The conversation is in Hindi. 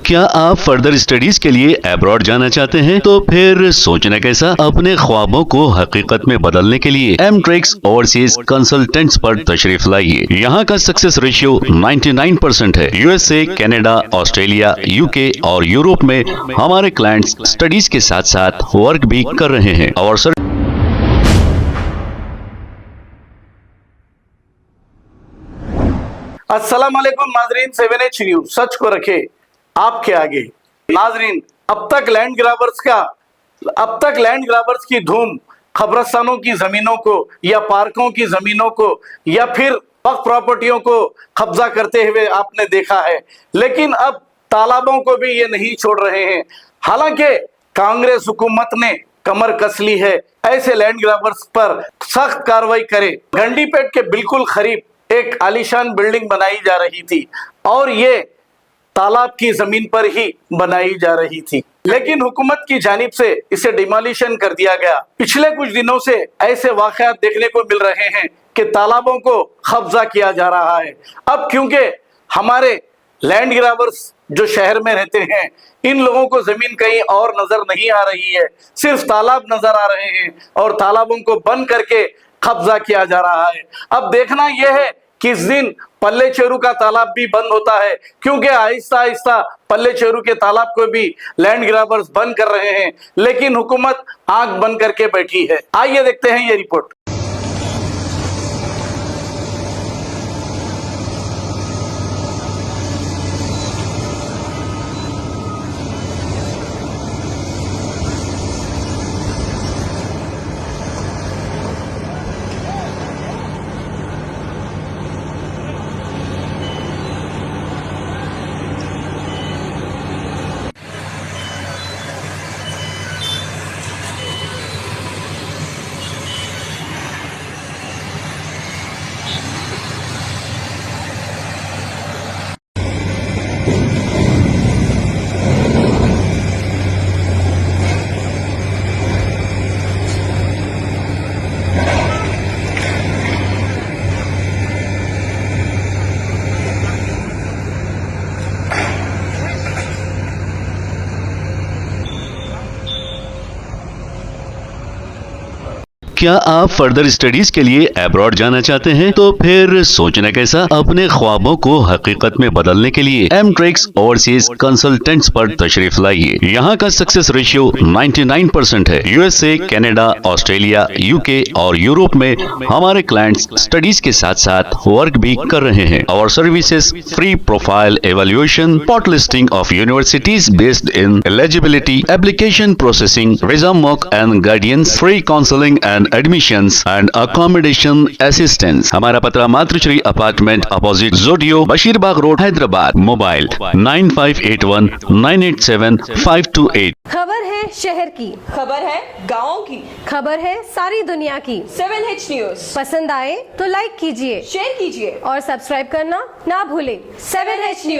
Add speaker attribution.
Speaker 1: क्या आप फर्दर स्टडीज के लिए अब्रॉड जाना चाहते हैं? तो फिर सोचना कैसा, अपने ख्वाबों को हकीकत में बदलने के लिए एमट्रिक्स ओवरसीज कंसल्टेंट्स पर तशरीफ लाइए। यहाँ का सक्सेस रेशियो 99% है। यूएसए, कनाडा, ऑस्ट्रेलिया, यूके और यूरोप में हमारे क्लाइंट्स स्टडीज के साथ साथ वर्क भी कर रहे हैं और
Speaker 2: अस्सलाम वालेकुम नाजरीन, 7H न्यूज सच को रखे आपके आगे। नाजरीन, अब तक लैंड ग्राबर्स की धूम कब्रिस्तानों की जमीनों को या पार्कों की जमीनों को या फिर वक्फ प्रॉपर्टियों को कब्जा करते हुए आपने देखा है, लेकिन अब तालाबों को भी ये नहीं छोड़ रहे हैं। हालांकि कांग्रेस हुकूमत ने कमर कस ली है, ऐसे लैंड ग्राबर्स पर सख्त कार्रवाई करे। गंडीपेट के बिल्कुल करीब एक आलीशान बिल्डिंग बनाई जा रही थी और ये तालाब की जमीन पर ही बनाई जा रही थी, लेकिन हुकूमत की जानिब से इसे डिमोलिशन कर दिया गया। पिछले कुछ दिनों से ऐसे वाकयात देखने को मिल रहे हैं कि तालाबों को कब्जा किया जा रहा है। अब क्योंकि हमारे लैंड ग्राबर्स जो शहर में रहते हैं, इन लोगों को जमीन कहीं और नजर नहीं आ रही है, सिर्फ तालाब नजर आ रहे हैं और तालाबों को बंद करके कब्जा किया जा रहा है। अब देखना यह है किस दिन पल्ले चेरू का तालाब भी बंद होता है, क्योंकि आहिस्ता आहिस्ता पल्ले चेरू के तालाब को भी लैंड ग्राबर्स बंद कर रहे हैं, लेकिन हुकूमत आंख बंद करके बैठी है। आइए देखते हैं ये रिपोर्ट।
Speaker 1: क्या आप फर्दर स्टडीज के लिए अब्रॉड जाना चाहते हैं? तो फिर सोचना कैसा, अपने ख्वाबों को हकीकत में बदलने के लिए एमट्रिक्स ओवरसीज कंसल्टेंट्स पर तशरीफ लाइए। यहाँ का सक्सेस रेशियो 99% है। यूएसए, कनाडा, ऑस्ट्रेलिया, यूके और यूरोप में हमारे क्लाइंट्स स्टडीज के साथ साथ वर्क भी कर रहे हैं और services free profile evaluation, spot listing of universities based in eligibility, application processing, visa mock and guidance, free counselling and admissions and accommodation assistance. हमारा पता मातृश्री अपार्टमेंट अपोजिट जोडियो, बशीरबाग रोड, हैदराबाद। मोबाइल 9581987528।
Speaker 3: खबर है शहर की,
Speaker 4: खबर है गाँव की,
Speaker 3: खबर है सारी दुनिया की।
Speaker 4: 7H न्यूज
Speaker 3: पसंद आए तो लाइक कीजिए,
Speaker 4: शेयर कीजिए
Speaker 3: और सब्सक्राइब करना ना भूलें।
Speaker 4: 7H news.